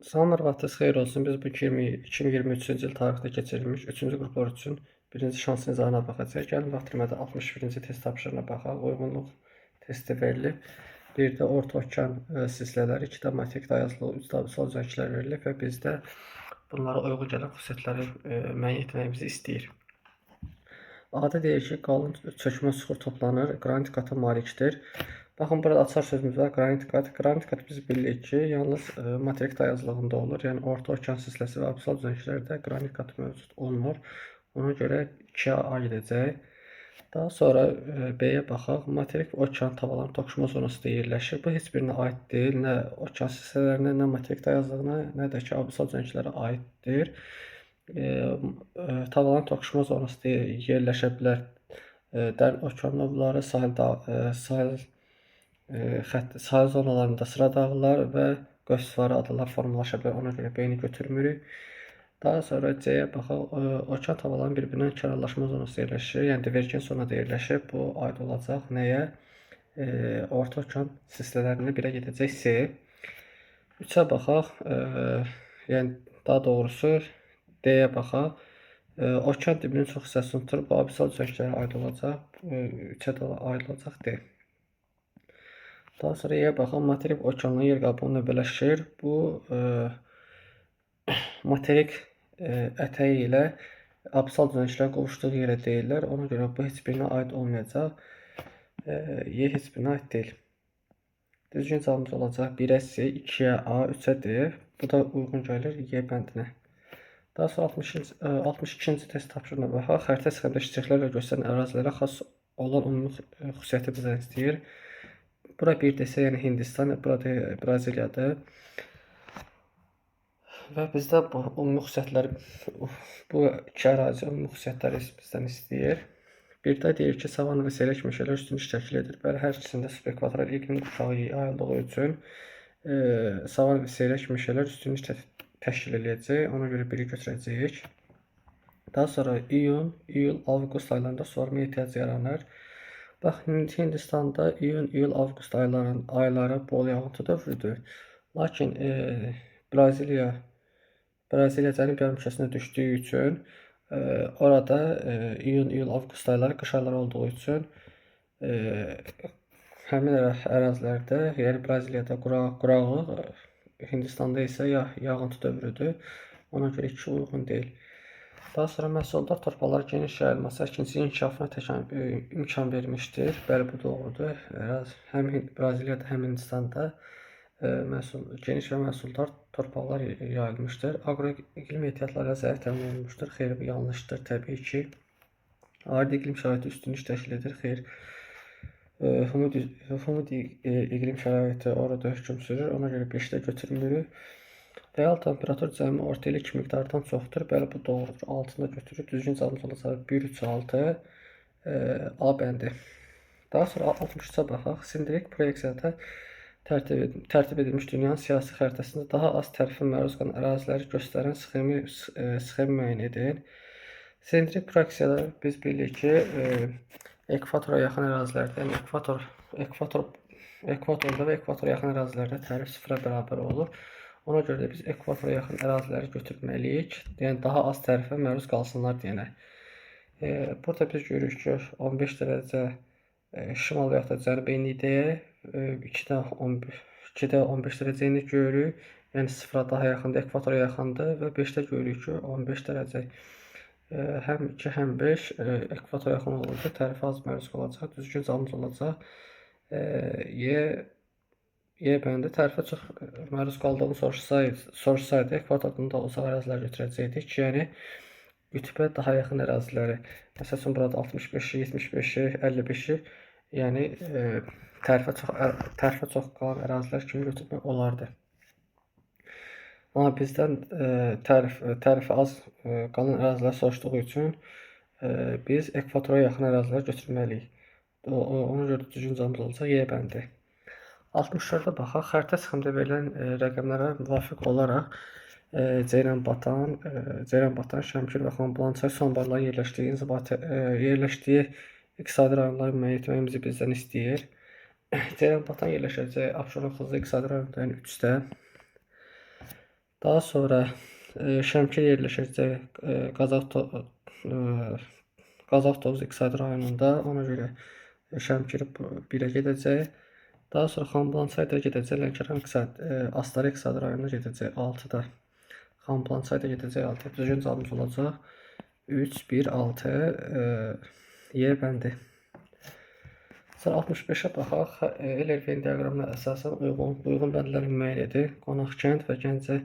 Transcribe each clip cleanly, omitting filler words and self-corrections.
Salamlar, vaxtınız xeyir olsun. Biz bu 2023-cü il tarixdə keçirilmiş 3-cü qruplar üçün birinci şans nizamına baxacağıq. Gəlin vaxtırmada 61-ci test tapşırığına baxaq. Uyğunluq testi verilib. Bir də orta okean silsilələri, 2 də materik dayazlığı, 3 də sol zənglər verilib və bizdə bunlara uyğun gələn xüsusiyyətləri müəyyən etməyimizi istəyir. Adı deyir ki, qalın çökmə suxur toplanır, qranit qata malikdir. Baxın, burada açar sözümüz var, qranit qat. Qranit qat biz bilirik ki, yalnız materik dayazlığında olur. Yəni, orta okean silsiləsi və absal zənglərdə qranit qat mövcud olmur. Ona görə 2-yə A gedəcək. Daha sonra B-yə baxaq. Materik okean tavalarının toqquşma zonasında yerləşir. Bu heç birinə aid deyil. Nə okean silsilələrinə, nə materik dayazlığına, nə də ki, absal zənglərə aiddir. Tavalarının toqquşma zonasında yerləşə bilər. Dərin okean növləri, sahil zonalarında sıra dağlar və göstəri adalar formalaşa bilər. Ona görə B-ni götürmürük. Daha sonra C-yə baxaq. Okean tavalarının bir-birindən kənarlaşma zonası yerləşir. Yəni divergent zonada yerləşir. Bu aid olacaq nəyə? Orta okean silsilələrində birə gedəcək C. 3-ə baxaq. Yəni daha doğrusu D-yə baxaq. Okean dibinin çox hissəsini tutur. Bu abissal zənglərə aid olacaq. 3-ə də aid olacaq D. Daha sonra E-yə baxaq. Materik okeanla yer qabığında birləşir. Bu materik ətəyi ilə abissal zənglərin qovuşduğu yerə deyirlər. Ona görə bu heç birinə aid olmayacaq. Y heç birinə aid deyil. Düzgün cavabımız olacaq 1-ə C, 2-yə A, 3-ə D. Bu da uyğun gəlir Y bəndinə. Daha sonra 62-ci test tapşırığına baxaq. Xəritə sxemdə ştrixlərlə göstərilən ərazilərə xas olan ümumi xüsusiyyəti bizdən istəyir. Bura bir desə, yəni Hindistan, burada Braziliyadır. Və bizdə bu ümumi xüsusiyyətləri, bu iki ərazi ümumi xüsusiyyətləri bizdən istəyir. Bir də deyir ki, savanna və seyrək meşələr üstünlük təşkil edir. Bəli, hər ikisində subekvatoral iqlim qurşağı yayıldığı üçün savanna və seyrək meşələr üstünlük təşkil edəcək. Ona görə biri götürəcəyik. Daha sonra iyun, iyul, avqust aylarında suvarma ehtiyacı yaranır. Bax, Hindistanda iyun, iyul, avqust ayları bol yağıntı dövrüdür. Lakin Braziliya cənub yarımkürəsində düşdüyü üçün orada iyun, iyul, avqust ayları qış ayları olduğu üçün həmin ərazilərdə, yəni Braziliyada quraqlıq, Hindistanda isə yağıntı dövrüdür. Ona görə 2 uyğun deyil. Daha sonra məhsuldar torpaqların geniş yayılması əkinçiliyin inkişafına imkan vermişdir. Bəli, bu doğrudur. Həm Braziliyada, həm Hindistanda geniş və məhsuldar torpaqlar yayılmışdır. Aqroiqlim ehtiyatları zəif təmin olunmuşdur. Xeyr, bu yanlışdır təbii ki. Adi iqlim şəraiti üstünlük təşkil edir. Xeyr, humid iqlim şəraiti orada hökm sürür. Ona görə 5-də götürmürük. Real temperatur cəmi orta illik miqdardan çoxdur. Bəli, bu doğrudur. 6-da götürürük. Düzgün cavabımız olacaq 1, 3, 6 A bəndi. Daha sonra 63-ə baxaq. Sindirik proyeksiyada tərtib edilmiş dünyanın siyasi xəritəsində daha az tərifə məruz qalan əraziləri göstərən sxemi müəyyən edin. Sindrik proyeksiyada biz bilirik ki, ekvatora yaxın ərazilərdə, yəni ekvatorda və ekvatora yaxın ərazilərdə tərif 0-a bərabər olur. Ona görə də biz ekvatora yaxın əraziləri götürməliyik. Yəni daha az tərifə məruz qalsınlar deyənək. Burada biz görürük ki, 15 dərəcə şimal və yaxud da cənub enlikdəyə 2-də 15 dərəcə enlik görürük. Yəni 0-a daha yaxındır, ekvatora yaxındır və 5-də görürük ki, 15 dərəcə həm 2, həm 5 ekvatora yaxın olursa tərifə az məruz qalacaq. Düzgün cavabımız olacaq Y bəndə. Tərifə çox məruz qaldığını soruşsaydı, ekvatordan da uzaq ərazilər götürəcəkdik ki, yəni qütbə daha yaxın əraziləri, məsəl üçün burada 65-i, 75-i, 55-i, yəni tərifə çox qalan ərazilər kimi götürmək olardı. Amma bizdən tərifə az qalan ərazilər soruşduğu üçün biz ekvatora yaxın ərazilər götürməliyik. Ona görə düzgün cavabımız olacaq Y bəndi. 64-də baxaq. Xəritə sxemdə verilən rəqəmlərə müvafiq olaraq Ceyranbatan, Şəmkir və Xanbulançay su anbarlarının yerləşdiyi iqtisadi rayonları müəyyən etməyimizi bizdən istəyir. Ceyranbatan yerləşəcək Abşeron Xızı iqtisadi rayonunda, yəni 3-də. Daha sonra Şəmkir yerləşəcək Qazax Tovuz İqtisadi rayonunda. Ona görə Şəmkir 1-ə gedəcək. Daha sonra Xanbulansayda gedəcək. Lənkəran Astara İqtisadi rayonuna gedəcək 6-da. Xanbulansayda gedəcək 6-ya. Düzgün cavabımız olacaq 3, 1, 6 Y bəndi. Sonra 65-ə baxaq. Ellervein diaqramına əsasən uyğun bəndlərin müəyyən edin. Qonaqkənd və Gəncə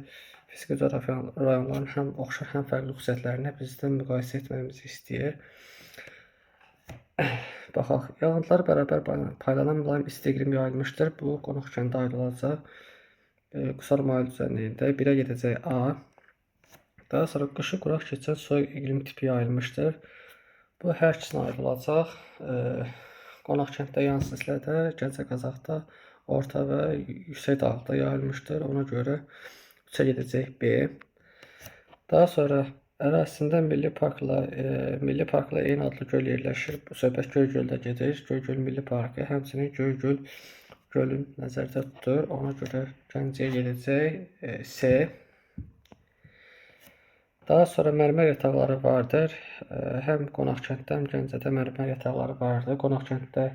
fiziki coğrafiya rayonlarının həm oxşar, həm fərqli xüsusiyyətlərini bizdən müqayisə etmemizi istəyir. Baxaq, yağıntılar bərabər paylanan mülayim isti iqlim yayılmışdır. Bu Qonaqkəndə aid olacaq. Qusar mayıl düzənliyində 1-ə gedəcək A. Daha sonra qışı quraq keçən soyuq iqlim tipi yayılmışdır. Bu hər ikisinə aid olacaq. Qonaqkənddə yağıntı silsilədə, Gəncə Qazaxda orta və yüksək dağlıqda yayılmışdır. Ona görə 3-ə gedəcək B. Daha sonra ərazisində milli parkla eyni adlı göl yerləşir. Bu söhbət Göygöldə gedir. Göygöl Milli Parkı, həmçinin Göygöl gölün nəzərdə tutur. Ona görə Gəncəyə gedəcək C. Daha sonra mərmər yataqları vardır. Həm Qonaqkənddə, həm Gəncədə mərmər yataqları vardır. Qonaqkənddə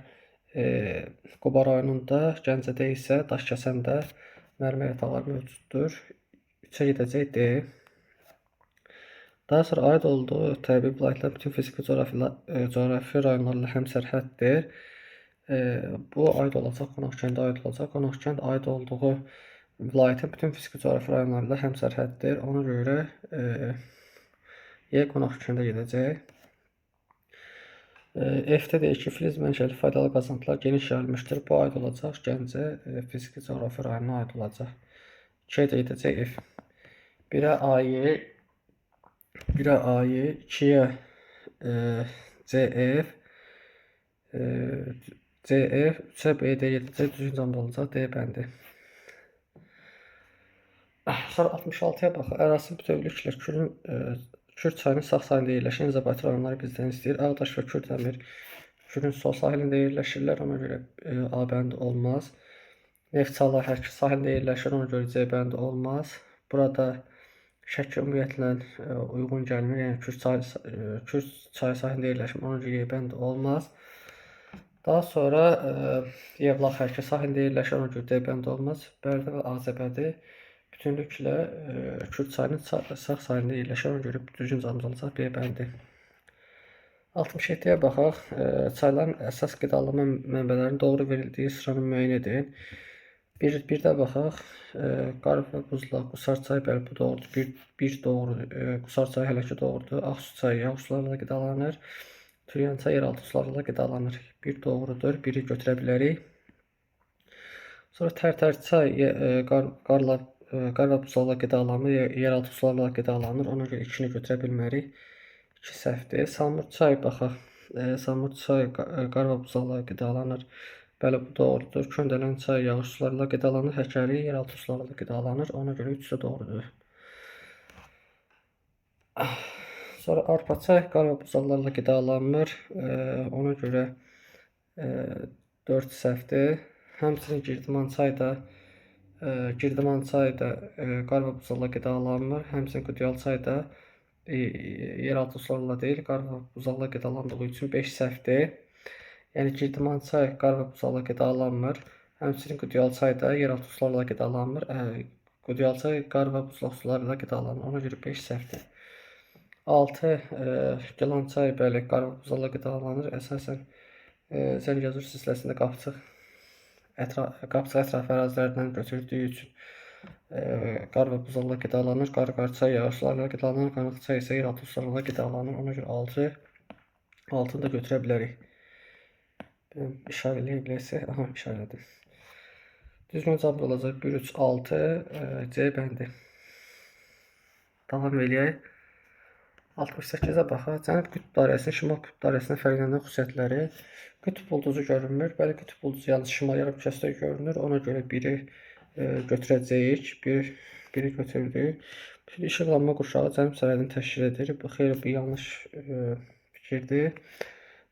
Quba rayonunda, Gəncədə isə Daşkəsəndə mərmər yataqları mövcuddur. 3-ə gedəcək D. Daha sonra aid olduğu təbii vilayətlər bütün fiziki coğrafi rayonlarla həmsərhəddir. Bu aid olacaq, Qonaqkəndə aid olacaq. Qonaqkənd aid olduğu vilayətin bütün fiziki coğrafi rayonlarla həmsərhəddir. Ona görə Y Qonaqkəndə gedəcək. F-də deyir ki, filiz mənşəli faydalı qazıntılar geniş yayılmışdır. Bu aid olacaq, Gəncə fiziki coğrafi rayonuna aid olacaq. 2-yə gedəcək F. 1-ə A-Y, 2-yə CF, 3-ə B-də gedəcək, düzgün cavab olacaq D bəndi. Sonra 66-ya baxaq. Ərazi bütövlüklə Kür çayının sağ sahilində yerləşən İnzibati rayonları bizdən istəyir. Ağdaş və Kürdəmir Kürün sol sahilində yerləşirlər. Ona görə A bəndi olmaz. Neftçala hər iki sahilində yerləşir. Ona görə C bəndi olmaz. Burada Şəki ümumiyyətlə uyğun gəlmir. Yəni Kür çayı sahilində yerləşmir. Ona görə E bəndi olmaz. Daha sonra Yevlax hər iki sahilində yerləşir. Ona görə D bəndi olmaz. Bərdə və Ağcabədi bütünlüklə Kür çayının sağ sahilində yerləşir. Ona görə düzgün cavabımız olacaq B bəndi. 67-yə baxaq. Çayların əsas qidalanma mənbələrinin doğru verildiyi sıranı müəyyən edin. Bir də baxaq. Qarı və Buzlaq, Qusar çayı, bəli bu doğrudur. Bir doğrudur. Qusar çayı hələ ki doğrudur. Ağsu çayı yağış sularla qidalanır. Türyan çayı yeraltı sularla qidalanır. Bir doğrudur. Biri götürə bilərik. Sonra Tərtər çay qar və buzlarla qidalanır, yeraltı sularla qidalanır. Ona görə 2-ni götürə bilmərik. 2 səhvdir. Samur çay baxaq. Samur çay qar və buzlarla qidalanır. Bəli bu doğrudur. Köndələn çay yağış sularla qidalanır. Həkəri yeraltı sularla qidalanır. Ona görə 3 də doğrudur. Sonra Arpa çay qar və buzlarla qidalanmır. Ona görə 4 səhvdir. Həmçinin Girdiman çay da qar və buzlarla qidalanmır. Həmçinin Qudyal çay da yeraltı sularla deyil, qar və buzlarla qidalandığı üçün 5 səhvdir. Yəni Girdiman çay qar və buzlarla qidalanmır. Həmçinin Qudyal çay da yeraltı sularla qidalanmır. Qudyal çay qar və buzlaq sularla qidalanır. Ona görə 5 səhvdir. 6 Gilan çay bəli qar və buzlarla qidalanır. Əsasən Zəngəzur silsiləsində Qapçıq ətrafı ərazilərdən götürdüyü üçün qar və buzlarla qidalanır. Qarqar çay yağışlarla qidalanır. Qanıq çay isə yeraltı sularla qidalanır. Ona görə 6-nı da götürə bilərik. İşarələyəcək. Aha, işarələdim. Düzgün cavab olacaq 1, 3, 6 C bəndi. Davam eləyək. 68-ə baxaq. Cənub qütb dairəsinin şimal qütb dairəsindən fərqlənən xüsusiyyətləri. Qütb ulduzu görünmür. Bəli, qütb ulduzu yalnız şimal yarımkürəsində görünür. Ona görə biri götürəcəyik. Biri götürdük. Bütün işıqlanma qurşağı cənub sərhədini təşkil edir. Bu xeyli bu yanlış fikirdir.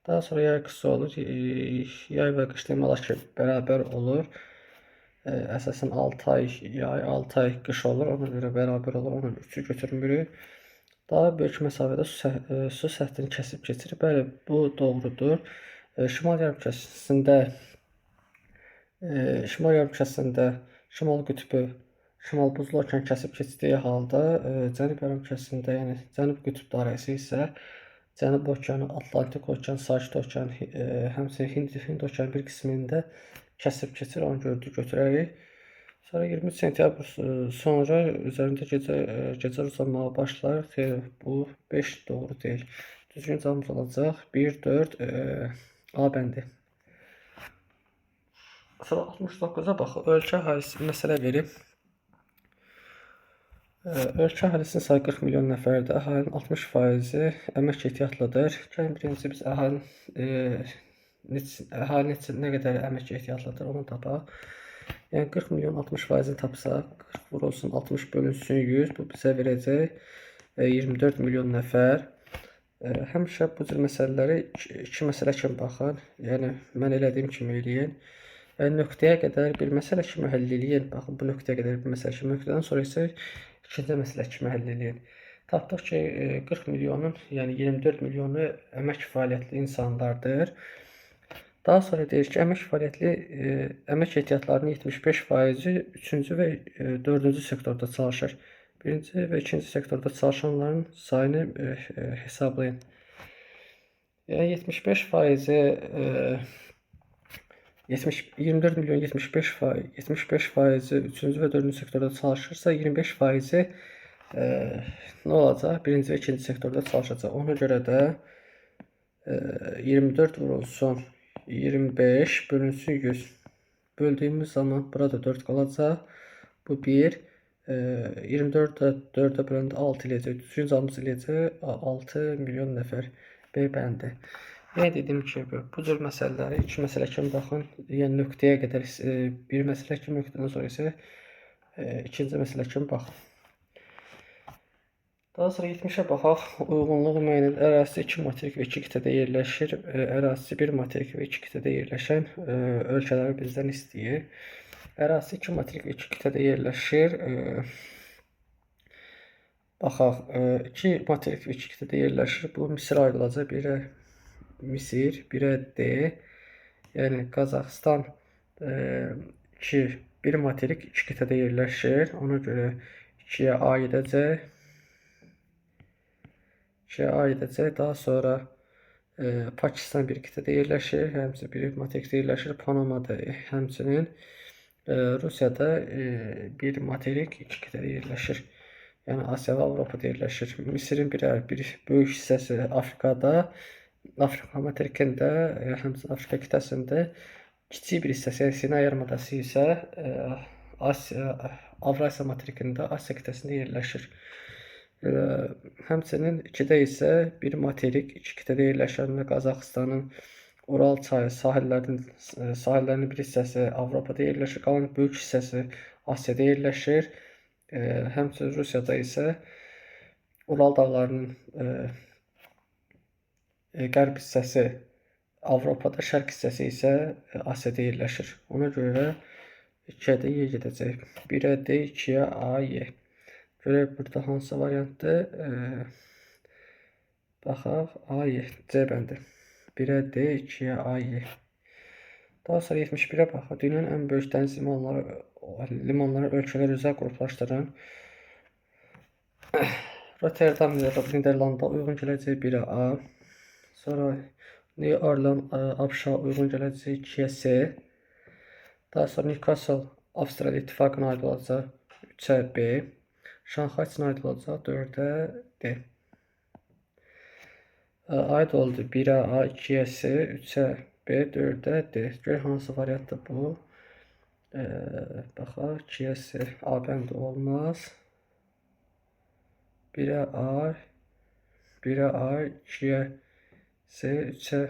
Daha sonra yay qısa olur. Yay və qış demək olar ki, bərabər olur. əsasən 6 ay yay, 6 ay qış olur. Ona görə bərabər olur. Onun 3-ü götürmürük. Daha böyük məsafədə su səthini kəsib keçirir. Bəli, bu doğrudur. Şimal yarımkürəsində şimal qütbü şimal buzlu okean kəsib keçdiyi halda cənub yarımkürəsində, yəni cənub qütb dairəsi isə Cənub okeanı, Atlantik okean, Sakit okean, həmçinin Hind okeanı bir qismində kəsib keçir. Onu götürərik. Sonra 23 sentyabr sonra üzərində gecə uzanmağa başlar. Xeyr, bu 5 doğru deyil. Düzgün cavabımız olacaq 1-4 A bəndi. Sonra 69-a baxın. Ölkə əhalisi məsələ verib. Ölkə əhalisinin sayı 40 milyon nəfərdir. Əhalinin 60%-i əmək ehtiyatlıdır. Gəlin birinci biz əhalinin nə qədər əmək ehtiyatlıdır onu tapaq. Yəni 40 milyon 60%-ni tapsaq, 40 vurulsun 60 bölünsün 100, bu bizə verəcək 24 milyon nəfər. Həmişə bu cür məsələləri iki məsələ kimi baxın. Yəni mən elədiyim kimi eləyin. Nöqtəyə qədər bir məsələ kimi həll eləyin. Baxın, bu nöqtəyə qədər bir məsələ kimi, nöqtədən sonra isə ikinci məsələ kimi həll eləyin. Tapdıq ki, 40 milyonun, yəni 24 milyonu əmək fəaliyyətli insanlardır. Daha sonra deyir ki, əmək ehtiyatlarının 75%-i 3-cü və 4-cü sektorda çalışır. 1-ci və 2-ci sektorda çalışanların sayını hesablayın. Yəni 75%-i 24 milyon 75%-i 3-cü və 4-cü sektorda çalışırsa, 25%-i nə olacaq? 1-ci və 2-ci sektorda çalışacaq. Ona görə də 24 vurulsun 25 bölünsün 100. Böldüyümüz zaman burada 4 qalacaq. Bu 1. 24-də 4-ə böləndə 6 eləyəcək. Düzgün cavabımız eləyəcək 6 milyon nəfər. B bəndi. Yəni dediyim kimi, bu cür məsələləri iki məsələ kimi baxın. Yəni nöqtəyə qədər bir məsələ kimi, nöqtədən sonra isə ikinci məsələ kimi baxın. Daha sonra 70'ə baxaq. Uyğunluğu müəyyən edir. Ərazisi 2 materik və 2 qitədə yerləşir. Ərazisi 1 materik və 2 qitədə yerləşən ölkələri bizdən istəyir. Ərazisi 2 materik və 2 qitədə yerləşir. Baxaq, 2 materik və 2 qitədə yerləşir. Bu Misir ayrılacaq. Birə Misir, birə D. Yəni Qazaxıstan 1 materik 2 qitədə yerləşir. Ona görə 2-yə A edəcək. Daha sonra Pakistan bir qitədə yerləşir, həmçinin bir materikdə yerləşir. Panamada həmçinin Rusiyada bir materik 2 qitədə yerləşir. Yəni Asiya və Avropada yerləşir. Misirin bir böyük hissəsi Afrikada, Afrika materikində, həmçinin Afrika qitəsində kiçik bir hissəsi, yəni Sinay yarımadası isə Avrasiya materikində, Asiya qitəsində yerləşir. Həmçinin 2-də isə bir materik 2 qitədə yerləşən Qazaxıstanın Ural çayı sahillərinin bir hissəsi Avropada yerləşir, qalan böyük hissəsi Asiyada yerləşir. Həmçinin Rusiyada isə Ural dağlarının qərb hissəsi Avropada, şərq hissəsi isə Asiyada yerləşir. Ona görə 2-yə də Y gedəcək. 1-ə D, 2-yə A, Y. Görək burada hansı variantdır? Baxaq, A, Y, C bəndi. 1-ə D, 2-yə A, Y. Daha sonra 71-ə baxaq. Dünyanın ən böyük dəniz limanları ölkələr üzrə qruplaşdıran Rotterdam, Niderlanda uyğun gələcək 1-ə A. Sonra New Orleans, ABŞ uyğun gələcək 2-yə C. Daha sonra Newcastle, Avstraliya İttifaqına aid olacaq 3-ə B. Şanxay üçün aid olacaq 4-ə D. Aid oldu 1-ə A, 2-yə C, 3-ə B, 4-ə D. Görək hansı variantdır bu? Baxaq, 2-yə C, A bəndi olmaz. 1-ə A, 2-yə C, 3-ə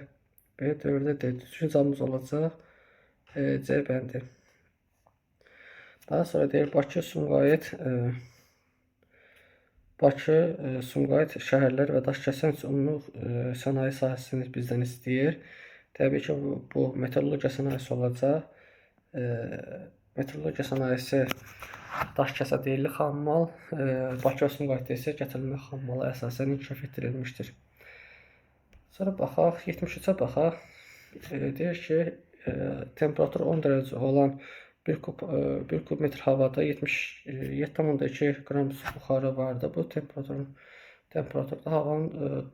B, 4-ə D. Düzgün cavabımız olacaq C bəndi. Daha sonra deyir Bakı, Sumqayıt şəhərlər və daşkəsən ümumi sənaye sahəsini bizdən istəyir. Təbii ki, bu meteorologiya sənayesi olacaq. Metrologiya sənayesi daş kəsə deyilli xammal, Bakı Sumqayıtda isə gətirilmə xammalı əsasən inkişaf etdirilmişdir. Sonra baxaq, 73-ə baxaq. Deyir ki, temperatur 10 dərəcə olan 1 kub metr havada 77,2 qram su buxarı vardı. Bu temperaturda havanın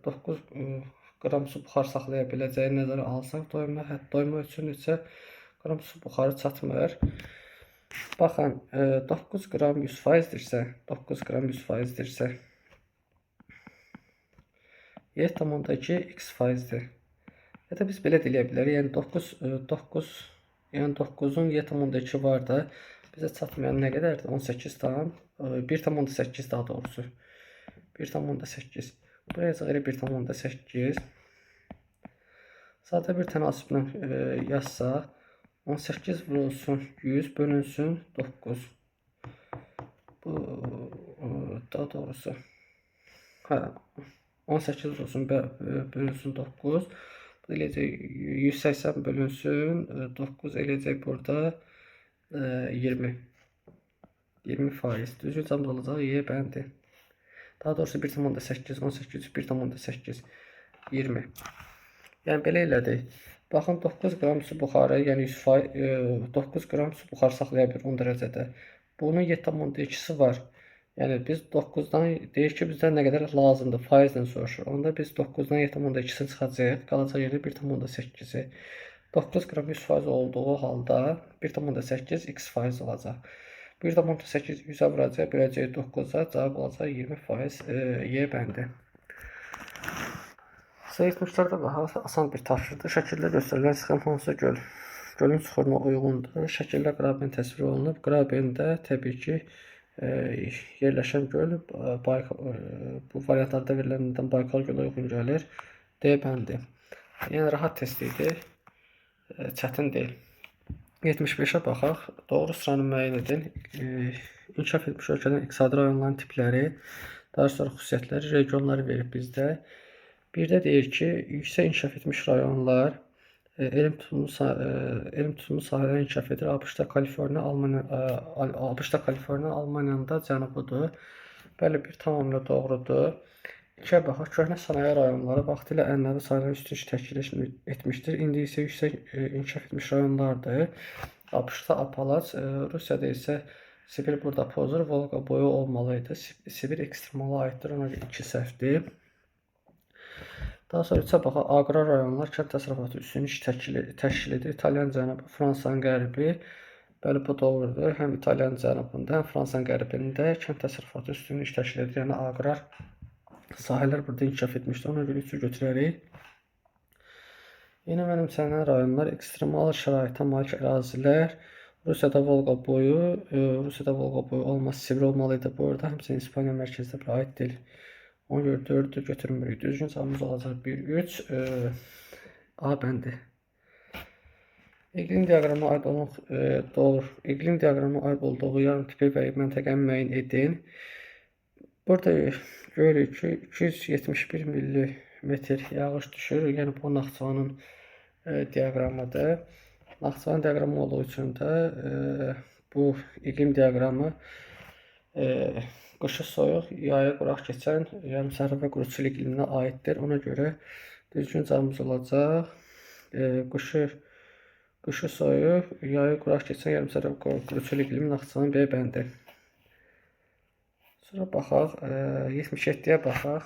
9 qram su buxar saxlaya biləcəyi nəzərə alsaq, doyma üçün isə qram su buxarı çatmır. Baxın, 9 qram 100%dirsə, 9 qram 100%dirsə, 7,2 x%dir. Ya da biz belə deyə bilərik, yəni 9'un 7,2 var da, bizə çatmayan nə qədərdir? 1,8 daha doğrusu. 1,8. Buraya yazırıq 1,8. Sadə bir tənasiblə yazsaq, 18 vurulsun 100 bölünsün 9. Bu daha doğrusu 18 vurulsun bölünsün 9. Bu eləyəcək 180 bölünsün 9 eləyəcək burada 20. 20%. Düzgün cavab olacaq Y bəndi. Daha doğrusu 1,8, 18, 1,8, 20. Yəni belə elədik. Baxın 9 qram su buxarı, yəni 9 qram su buxarı saxlaya bilir 10 dərəcədə. Bunun 7,2'si var. Yəni biz 9'dan deyir ki, bizdən nə qədər lazımdır, faizlə soruşur. Onda biz 9'dan 7,2'sini çıxacaq, qalacaq yerdə 1,8'i. 9 qram 100% olduğu halda 1,8 x% olacaq. 1,8 100'ə vuracaq, böləcək 9'a, cavab olacaq 20% Y bəndi. Sayıqmışlarda baxaq, asan bir tapşırıqdır. Şəkildə göstərilən sxem hansı gölün çuxuruna uyğundur? Şəkildə qraben təsvir olunub. Qrabində təbii ki, yerləşən göl bu variantlarda veriləndən Baykal gölü uyğun gəlir. D bəndi. Yəni rahat test idi, çətin deyil. 75'ə baxaq. Doğru sıranı müəyyən edin. İnkişaf etmiş ölkələrin iqtisadi rayonların tipləri, daha sonra xüsusiyyətləri, regionları verib bizdə. Bir də deyir ki, yüksək inkişaf etmiş rayonlar elm tutumlu sahələr inkişaf edir. ABŞ-da Kaliforniya, Almaniyanın da cənubudur. Bəli, bir tamamilə doğrudur. 2'ə baxaq. Köhnə sənaye rayonları vaxtilə ənənəvi sahələr üstünlük təşkil etmişdir. İndi isə yüksək inkişaf etmiş rayonlardır. ABŞ-da Apalaç, Rusiyada isə Sibir burada pozur, Volqa boyu olmalıydı. Sibir ekstremala aiddir, ona görə 2 səhvdir. Daha sonra 3'ə baxaq. Aqrar rayonlar kənd təsərrüfatı üstünlük təşkil edir. İtalyan cənubu, Fransanın qərbi. Bəli, bu doğrudur. Həm İtalyan cənubunda, həm Fransanın qərbində kənd təsərrüfatı üstünlük təşkil edir. Yəni aqrar sahələr burada inkişaf etmişdir. Ona görə 3'ü götürərik. Yeni mənimsənilən rayonlar, ekstremal şəraitə malik ərazilər. Rusiyada Volqa boyu olmaz, Sibir olmalıydı burada. Həmçinin İspaniya mərkəzdə bir aid deyil. Ona görə 4'ü götürmürük. Düzgün cavabımız olacaq 1-3 A bəndi. İqlim diaqramına aid olan iqlim diaqramına aid olduğu yarımtipi və məntəqəni müəyyən edin. Burada görürük ki, 271 millimetr yağış düşür. Yəni bu Naxçıvanın diaqramıdır. Naxçıvan diaqramı olduğu üçün də bu iqlim diaqramı qışı soyuq, yayı quraq keçən yarımsərhəd və quruçul iqliminə aiddir. Ona görə düzgün cavabımız olacaq. Qışı soyuq, yayı quraq keçən yarımsərhəd və quruçul iqlimi Naxçıvan B bəndi. Sonra baxaq, 77'yə baxaq.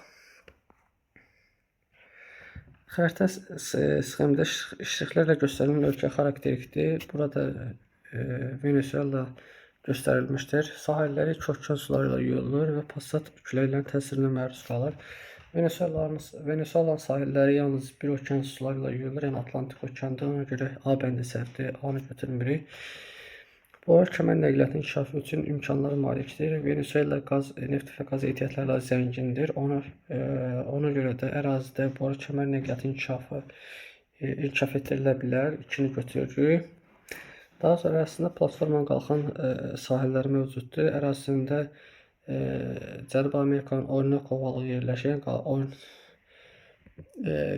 Xəritə sxemdə ştrixlərlə göstərilən ölkə xarakterikdir. Burada Venezuela göstərilmişdir. Sahilləri kökən sularla yuyulur və passat küləklərin təsirinə məruz qalır. Venezuelanın sahilləri yalnız bir okean sularla yuyulur, yəni Atlantik okeandır. Ona görə A bəndi səhvdir, A-nı götürmürük. Bu kəmər nəqliyyatının inkişafı üçün imkanlara malikdir. Venezuela neft və qaz ehtiyatlarla zəngindir. Ona görə də ərazidə bu kəmər nəqliyyatı inkişaf etdirilə bilər. 2'ni götürürük. Daha sonra əslində platformadan qalxan sahillər mövcuddur. Ərazisində Cənubi Amerikanın Orinoco ovalığı yerləşir.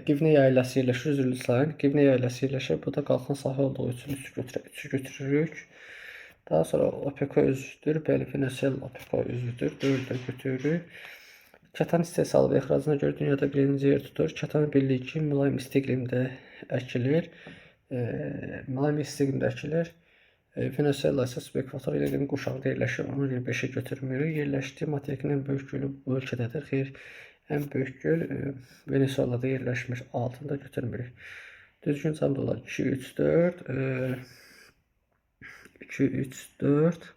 Qivnə yayılası yerləşir, üzrlü sayın. Qivnə yayılası yerləşir. Bu da qalxan sahə olduğu üçün 3'ü götürürük. Daha sonra OPEC üzvüdür. Bəli, Venezuela OPEC üzvüdür. 4-də götürürük. Kətan istehsalı və ixracına görə dünyada birinci yer tutur. Kətan bilirik ki, mülayim isti iqlimdə əkilir. Mülayim isti iqlimdə əkilir. Venezuela isə subekvator iqlimin qurşağında yerləşir. Ona görə 5-ə götürmürük. Yerləşdiyi materikin ən böyük gölü bu ölkədədir. Xeyr, ən böyük göl Venezuelada yerləşmiş. 6-da götürmürük. Düzgün cavab olar 2, 3, 4. 2, 3, 4.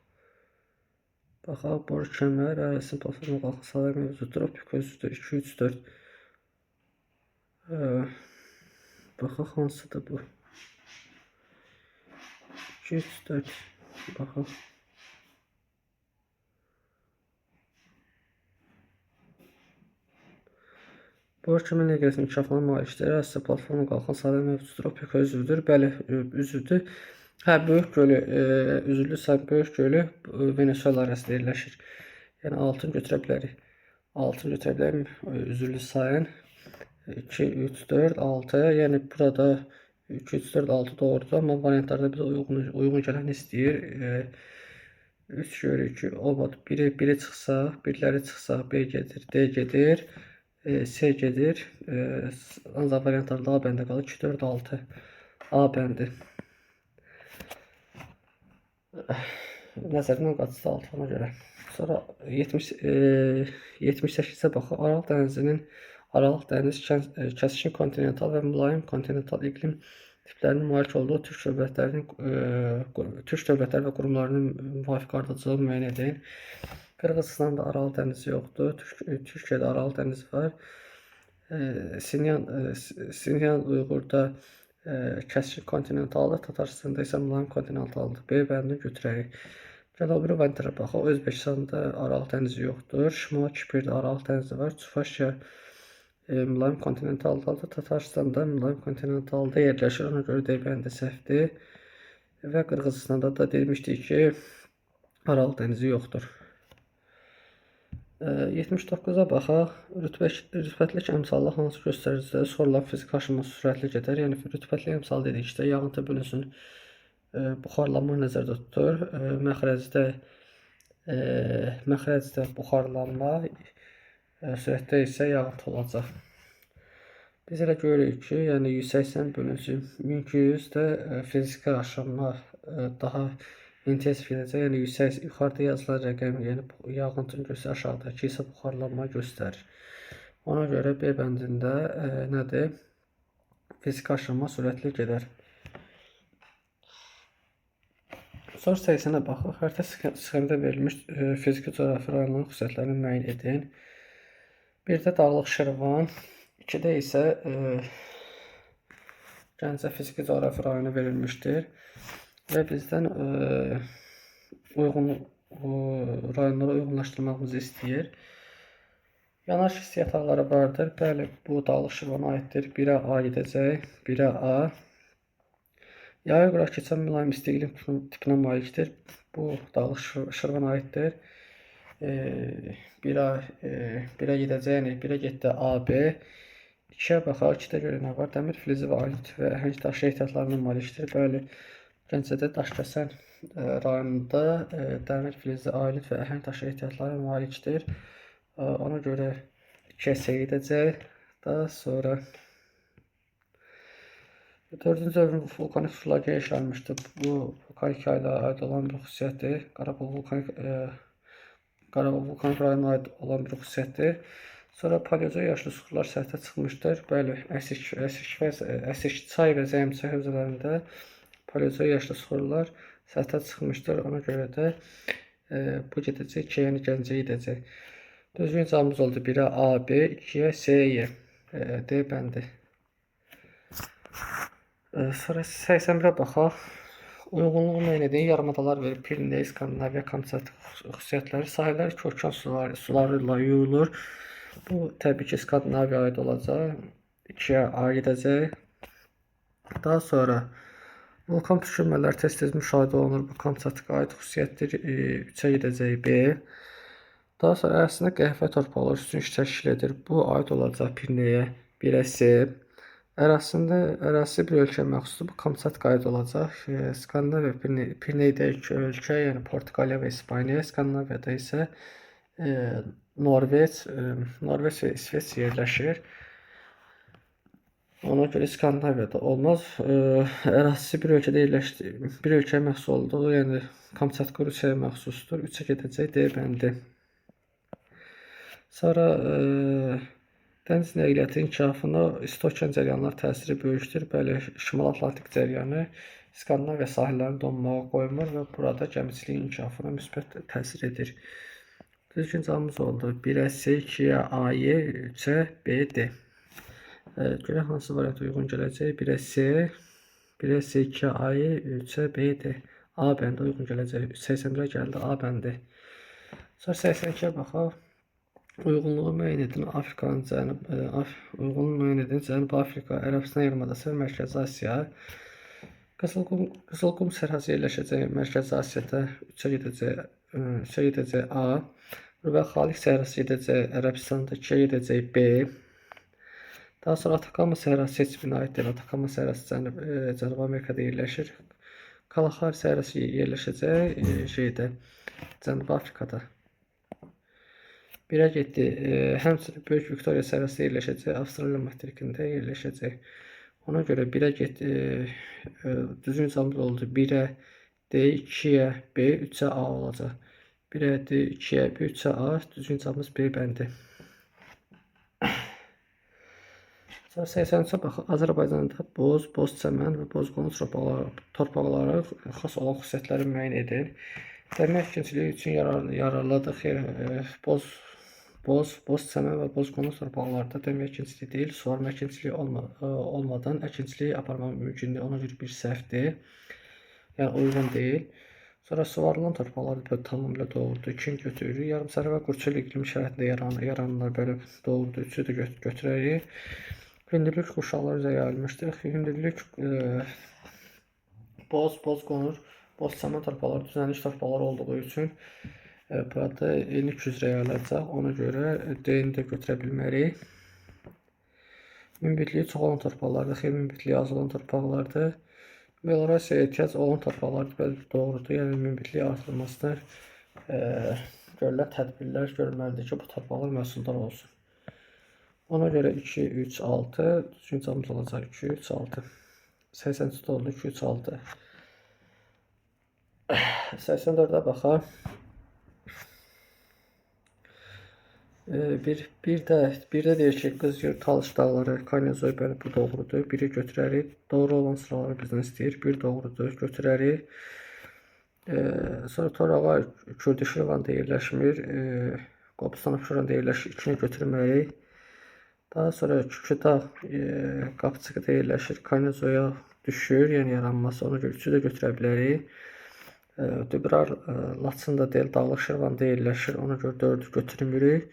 Baxaq, boru kəmər, ərazi platforma qalxı sahə mövcuddur. OPEC üzvüdür. 2, 3, 4. Baxaq, hansıdır bu? 2, 3, 4. Baxaq. Boru kəmər enerjisinin inkişafına malikdir. Ərazi platforma qalxan sahə mövcuddur. OPEC üzvüdür. Bəli, üzvüdür. Böyük gölü, üzüllü sayın böyük gölü Venezuela arasında yerləşir. Yəni 6-ını götürə bilərik. 6-ını götürə bilərim üzüllü sayın. 2, 3, 4, 6. Yəni burada 2, 3, 4, 6 doğrudur. Amma variantlarda bizə uyğun gələn istəyir. 3 görürük ki, olmadı. Biri çıxsa, birləri çıxsa, B gedir, D gedir, C gedir. Ancaq variantlarda A bəndə qalır. 2, 4, 6. A bəndi. Nəzərindən qaçdı 6-na görə. Sonra 78-ə baxaq. Aralıq dəniz kəskin kontinental və mülayim kontinental iqlim tiplərinin malik olduğu türk dövlətləri və qurumlarının müvafiq ardıcılığı müəyyən edin. Qırğızistanda Aralıq dənizi yoxdur. Türkiyədə Aralıq dənizi var. Sinyan Uyğurda kəskin kontinentaldır, Tatarstanda isə mülayim kontinentaldır. B bəndini götürərik. Cənubi variantlara baxaq. Özbəkistanda Aralıq dənizi yoxdur. Şimali Kipirdə Aralıq dənizi var. Çufaşya mülayim kontinentaldadır. Tatarstanda mülayim kontinentalda yerləşir. Ona görə D bəndi səhvdir. Və Qırğızistanda da demişdik ki, Aralıq dənizi yoxdur. 79-a baxaq. Rütbətlik əmsallı hansı göstəricidə sorulan fiziki aşınması sürətli gedər? Yəni, rütbətlik əmsal dedikdə yağıntı bölünsün buxarlanma nəzərdə tutur. Məxrəcdə buxarlanma, sürətdə isə yağıntı olacaq. Biz elə görürük ki, yəni 180 bölünsün 1200 də fiziki aşınma daha intensiv gedəcək. Yəni yuxarıda yazılan rəqəm, yəni yağıntının göstərir, aşağıdakı isə buxarlanma göstərir. Ona görə B bəndində nədir? Fiziki aşınma sürətli gedər. Sonra 80-ə baxaq. Xəritə sxemdə verilmiş fiziki coğrafi rayonların xüsusiyyətlərini müəyyən edin. 1-də Dağlıq Şirvan, 2-də isə Gəncə fiziki coğrafi rayonu verilmişdir. Və bizdən rayonlara uyğunlaşdırmamızı istəyir. Yanar his yataqları vardır. Bəli, bu Dağlıq Şirvana aiddir. 1-ə A gedəcək, 1-ə A. Yaya qıraq keçən mülayim isti iqlim tipinə malikdir. Bu Dağlıq Şirvana aiddir. 1-ə gedəcək, yəni 1-ə getdi AB. 2-yə baxaq, 2-də görə nə var? Dəmir filizi və alit və əhəng daşı ehtiyatlarına malikdir. Bəli, Gəncədə Daşkəsən rayonunda dəmir filizi, alit və əhəng daşı ehtiyatları malikdir. Ona görə 2-yə gedəcək. Daha sonra 4-cü dövrün vulkanik sular genişlənmişdir. Bu vulkanik yayla aid olan bir xüsusiyyətdir. Qarabağ vulkanik rayonuna aid olan bir xüsusiyyətdir. Sonra paleozoy yaşlı suxurlar səthə çıxmışdır. Bəli, əsik çay və zəmçay hövzələrində paleozoy yaşlı suxurlar səthə çıxmışdır. Ona görə də bu gedəcək 2-yə, yəni Gəncəyə gedəcək. Düzgün cavabımız oldu 1-ə A, B, 2-yə C, Y. D bəndi. Sonra 81-ə baxaq. Uyğunluğu müəyyən edin. Yarımadalar verib Piriney, Skandinaviya, Kamçat xüsusiyyətləri. Sahillər iki okean suları ilə yuyulur. Bu təbii ki Skandinaviyaya aid olacaq. 2-yə A gedəcək. Daha sonra vulkan püskürmələri tez-tez müşahidə olunur. Bu Kamçatka aid xüsusiyyətdir. 3-ə gedəcək B. Daha sonra əslində qəhvə torpaqları üstün iş təşkil edir. Bu aid olacaq Pirineyyə. 1-ə C. Ərazisi bir ölkəyə məxsusdur. Bu Kamçatka aid olacaq. Skandinaviya Pirneyidə iki ölkə, yəni Portuqaliya və İspaniya. Skandinaviyada isə Norveç, Norveç və İsveç yerləşir. Ona görə Skandinaviyada olmaz. Ərazisi bir ölkədə bir ölkəyə məxsus olduğu, yəni Kamçatka Rusiyaya məxsusdur. 3-ə gedəcək D bəndi. Sonra dəniz nəqliyyatı inkişafına isti okean cəryanları təsiri böyükdür. Bəli, Şimal Atlantik cəryanı Skandinaviya sahillərini donmağa qoymur və burada gəmiçilik inkişafına müsbət təsir edir. Düzgün cavabımız oldu. 1-ə C, 2-yə A-Y, 3-ə B, D. Görək hansı variant uyğun gələcək. 1-ə C, 2-ə A-Y, 3-ə B, D. A bəndi uyğun gələcək. 81-ə gəldi A bəndi. Sonra 82-yə baxaq. Uyğunluğu müəyyən edin Cənubi Afrika, Ərəbistan yarımadası və Mərkəzi Asiya. Qızılqum sərhədi yerləşəcək Mərkəzi Asiyada 3-ə gedəcək A. Və Xalix səhrası gedəcək Ərəbistanda 2-ə gedəcək B. Daha sonra Atakama səhrası heç birinə aid deyil. Atakama səhrası Cənubi Amerikada yerləşir. Kalahari səhrası yerləşəcək Cənubi Afrikada. 1-ə getdi. Həmçinin Böyük Viktoriya səhrası yerləşəcək Avstraliya materikində yerləşəcək. Ona görə 1-ə getdi. Düzgün cavabımız oldu. 1-ə D, 2-yə B, 3-ə A olacaq. 1-ə D, 2-yə B, 3-ə A. Düzgün cavabımız B bəndi. Sonra 83-ə baxaq. Azərbaycanda boz çəmən və boz qonur torpaqları xas olan xüsusiyyətləri müəyyən edin. Təbii əkinçiliyi üçün yararlıdır. Boz çəmən və boz qonur torpaqlarda təbii əkinçiliyi deyil, suvarma əkinçiliyi olmadan əkinçiliyi aparmaq mümkündür. Ona görə bir səhvdir. Yəni uyğun deyil. Sonra suvarılan torpaqlarda tamamilə doğrudur. 2-ni götürürük. Yarımsərhəd və qurçul iqlim şəraitində yarananlar belə doğrudur. 3-ü də götürərik. Hündürlük qurşaqlar üzrə yayılmışdır. Hündürlük boz qonur, boz çəmən torpaqları düzənlik torpaqları olduğu üçün burada enlik üzrə yayılacaq. Ona görə D-ni də götürə bilmərik. Münbitliyi çox olan torpaqlardır, xeyli münbitliyi az olan torpaqlardır. Meliorasiyaya ehtiyac olan torpaqlardır, doğrudur. Yəni münbitliyi artırılmasına görülən tədbirlər görülməlidir ki, bu torpaqlar məhsuldar olsun. Ona görə 2, 3, 6, düzgün cavabımız olacaq 2, 3, 6. 83-də oldu 2, 3, 6. 84-də baxaq. Bir də deyir ki, Qızgöl, Talış dağları, Kaynazoy, bəli bu doğrudur. Biri götürərik. Doğru olan sıraları bizdən istəyir. Bir doğrudur, götürərik. Sonra Torağa, Kürdü, Şirvanda yerləşmir. Qobustan, Abşeronda yerləşir. 2-ni götürməliyik. Daha sonra Küküdağ, Qapçıqda yerləşir. Kaynazoya düşür, yəni yaranması. Ona görə 3-ü də götürə bilərik. Dübrar, Laçında deyil, Dağlıq Şirvanda yerləşir. Ona görə 4-ü götürmürük.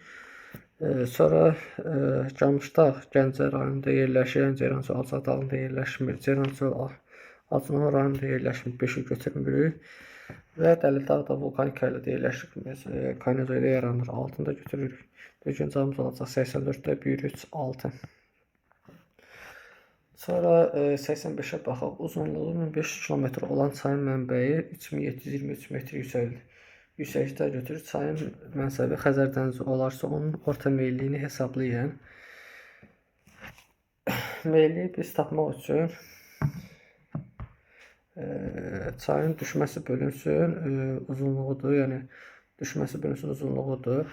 Sonra Camışdağ, Gəncə rayonunda yerləşir. Yəni Ceyrançöl, Alçaq dağında yerləşmir. Ceyrançöl, Acınova rayonunda yerləşmir. 5-i götürmürük. Və Dəlidağ da vulkanik ailədə yerləşir. Kaynazoyda yaranır. 6-ını da götürürük. Düzgün cavabımız olacaq 84-də 1, 3, 6. Sonra 85-ə baxaq. Uzunluğu 1500 km olan çayın mənbəyi 3723 metr yüksəklikdə götürür. Çayın mənsəbi Xəzər dənizi olarsa onun orta meylliyini hesablayın. Meyilliyi biz tapmaq üçün çayın düşməsi bölünsün uzunluğudur. Yəni düşməsi bölünsün uzunluğudur.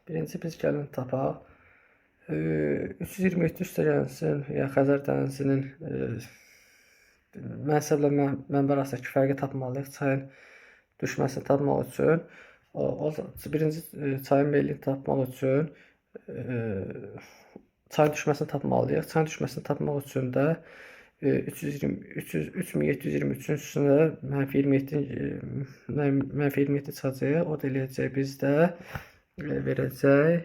Birinci biz gəlin tapaq. 327 üstəgəlsin, yəni Xəzər dənizinin mənsəblə mənbə arasındakı fərqi tapmalıyıq. Çayın düşməsini tapmaq üçün, birinci çayın meylini tapmaq üçün çayın düşməsini tapmalıyıq. Çayın düşməsini tapmaq üçün də 3723-ün üstünə -27 çıxacaq. O da eləyəcək bizdə verəcək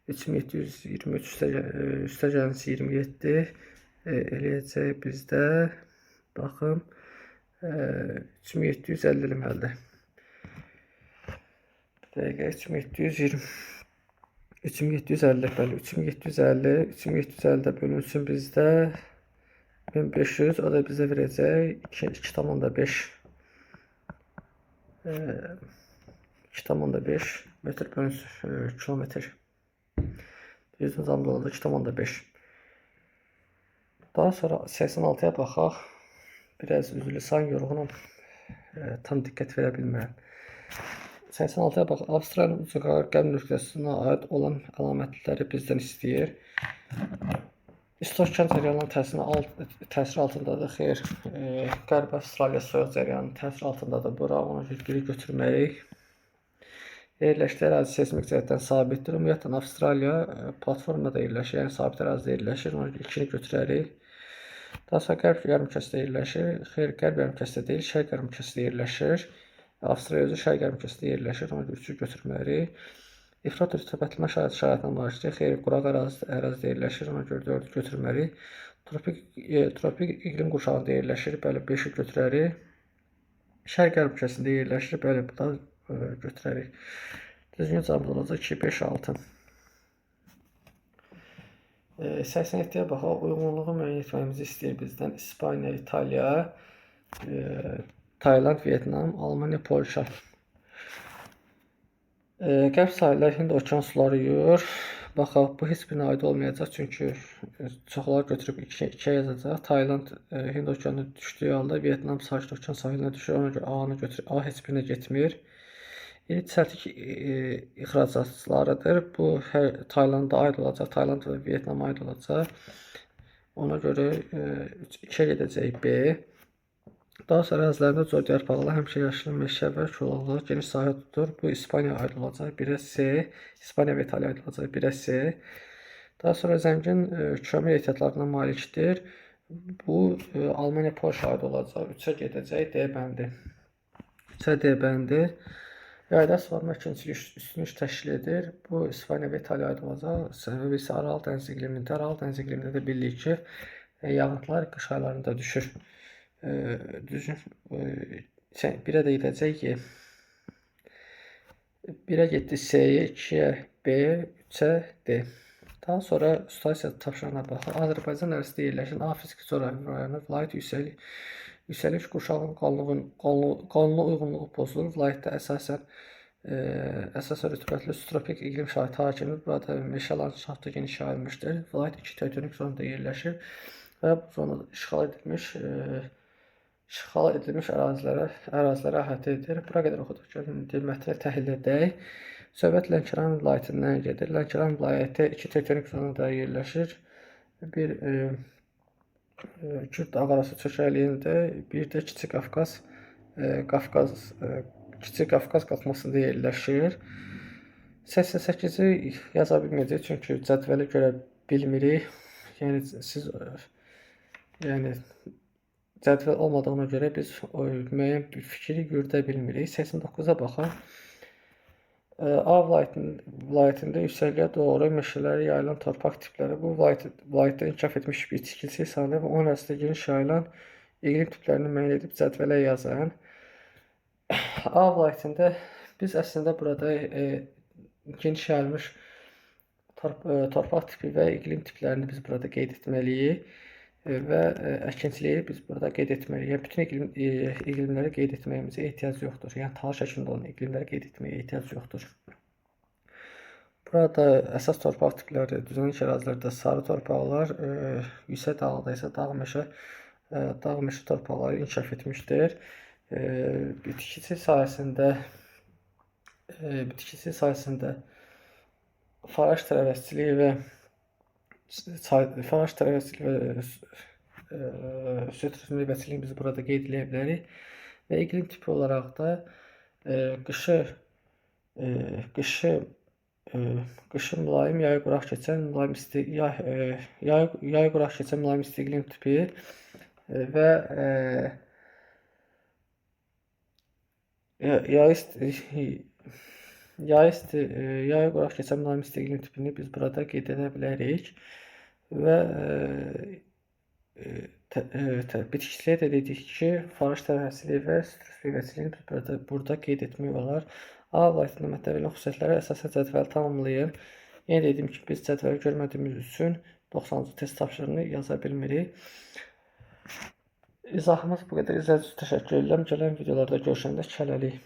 3723 üstəgəlsin 27 eləyəcək bizdə baxın 3750 eləməlidir. Dəqiqə 3750 bəli 3750 bölünsün bizdə 1500, o da bizə verəcək 2,5 2,5 metr bölü kilometr. Düzgün zamanda olacaq 2,5. Daha sonra 86'ya baxaq. Biraz üzülürsən, yorğunum. Tam diqqət verə bilmirəm. 86'ya bax. Avstraliyanın ucqar qəm nöqtəsinə aid olan əlamətləri bizdən istəyir. İstoçkan cərəyanının təsiri altındadır. Xeyr, Qərbi Avstraliya soyuq cərəyanının təsiri altındadır. Bura ona geri götürməliyik. Yerləşdiyi ərazi seismik cəhətdən sabitdir. Ümumiyyətlə Avstraliya platformada yerləşir, yəni sabit ərazidə yerləşir. Ona ilkini götürərik. Daha sonra qərb yarımkəsində yerləşir. Xeyr, qərb yarımkəsində deyil, şərq yarımkəsində yerləşir. Avstraliya özü şərq yarımkəsində yerləşir. Ona görə 3-ü götürməliyik. İfrat rütubətləmə şəraitinə malikdir. Xeyr, quraq ərazidə yerləşir. Ona görə 4-ü götürməliyik. Tropik iqlim qurşağında yerləşir. Bəli, 5-i götürərik. Şərq yarımkəsində yerləşir. Bəli, bu da götürərik. Düzgün cavab olacaq 2, 5, 6. 87'ye baxaq. Uyğunluğu müəyyən etməyimizi istəyir bizdən. İspaniya, İtaliya, Tayland, Vietnam, Almanya, Polşa. Qərb sahillər Hind okean suları yuyur. Baxaq, bu heç birinə aid olmayacaq, çünki çoxları götürüb 2'ye yazacaq. Tayland Hind okeanına düşdüyü halda Vietnam Sakit okean sahilinə düşür. Ona görə A-nı götürür. A heç birinə getmir. İri çəltik ixracatçılarıdır. Bu Taylanda aid olacaq, Tayland və Vietnama aid olacaq. Ona görə 2'ye gedəcək B. Daha sonra ərazilərində cod yarpaqlı, həmişə yaşlı meşə və kolaqlı geniş sahə tutur. Bu İspaniya aid olacaq, 1'ə C. İspaniya və İtaliya aid olacaq, 1'ə C. Daha sonra zəngin kömür ehtiyatlarına malikdir. Bu Almanya, Polşa aid olacaq, 3'ə gedəcək D bəndi. 3'ə D bəndi. Yayda suvarma ikincilik üstünlük təşkil edir. Bu İspaniya və İtaliya aid olacaq. Səbəbi isə Aral dəniz iqlimində. Aral dəniz iqlimində də bilirik ki, yağıntılar qış aylarında düşür. Düzgün 1'ə də gedəcək ki, 1'ə getdi C-yə, 2'yə B, 3'ə D. Daha sonra stasiyya tapşırığına baxaq. Azərbaycan ərazisində yerləşən A fiziki coğrafi rayonu vilayət yüksəliş qurşağının qanuna uyğunluğu pozulur. Vilayətdə əsasən rütubətli subtropik iqlim şəraiti hakimdir. Burada meşə landşaftı geniş yayılmışdır. Vilayət 2 tektonik zonada yerləşir və bu zona işğal edilmiş ərazilərə əhatə edir. Bura qədər oxuduq. Gəlin mətni təhlil edək. Söhbət Lənkəran vilayətindən gedir. Lənkəran vilayəti 2 tektonik zonada yerləşir. Bir Kürt dağarası çökəkliyində, bir də Kiçik Qafqaz qalxmasında yerləşir. 88'i yaza bilməyəcək, çünki cədvəli görə bilmirik. Yəni cədvəl olmadığına görə biz müəyyən bir fikri yürüdə bilmirik. 89'a baxaq. A vilayətində yüksəkliyə doğru meşələrə yayılan torpaq tipləri. Bu vilayətdə inkişaf etmiş bitkisi sayılır və onun ərazisində geniş yayılan iqlim tiplərini müəyyən edib cədvələ yazan. A vilayətində biz əslində burada geniş yayılmış torpaq tipi və iqlim tiplərini biz burada qeyd etməliyik. Və əkinçiliyi biz burada qeyd etməliyik. Yəni bütün iqlimləri qeyd etməyimizə ehtiyac yoxdur. Yəni tal şəklində olan iqlimləri qeyd etməyə ehtiyac yoxdur. Burada əsas torpaq tipləri düzənlik ərazilərdə sarı torpaqlar, yüksək dağda isə dağ meşə torpaqları inkişaf etmişdir. Bitkisi sayəsində faraj tərəvəzçiliyi və süd növbətçiliyini biz burada qeyd edə bilərik. Və iqlim tipi olaraq da qışı mülayim, yayı quraq keçən mülayim isti iqlim tipi və yayı quraq keçən mülayim isti iqlim tipini biz burada qeyd edə bilərik. Və bitkisiliyə də dedik ki, faraj tərəvəzçiliyi və sitrus meyvəçiliyini burada qeyd etmək olar. A vilayətində mətləbinin xüsusiyyətləri əsasən cədvəli tamamlayır. Yenə dedim ki, biz cədvəli görmədiyimiz üçün 90-cı test tapşırığını yaza bilmirik. İzahımız bu qədər. İzlədiyiniz üçün təşəkkür edirəm. Gələn videolarda görüşəndə hələlik.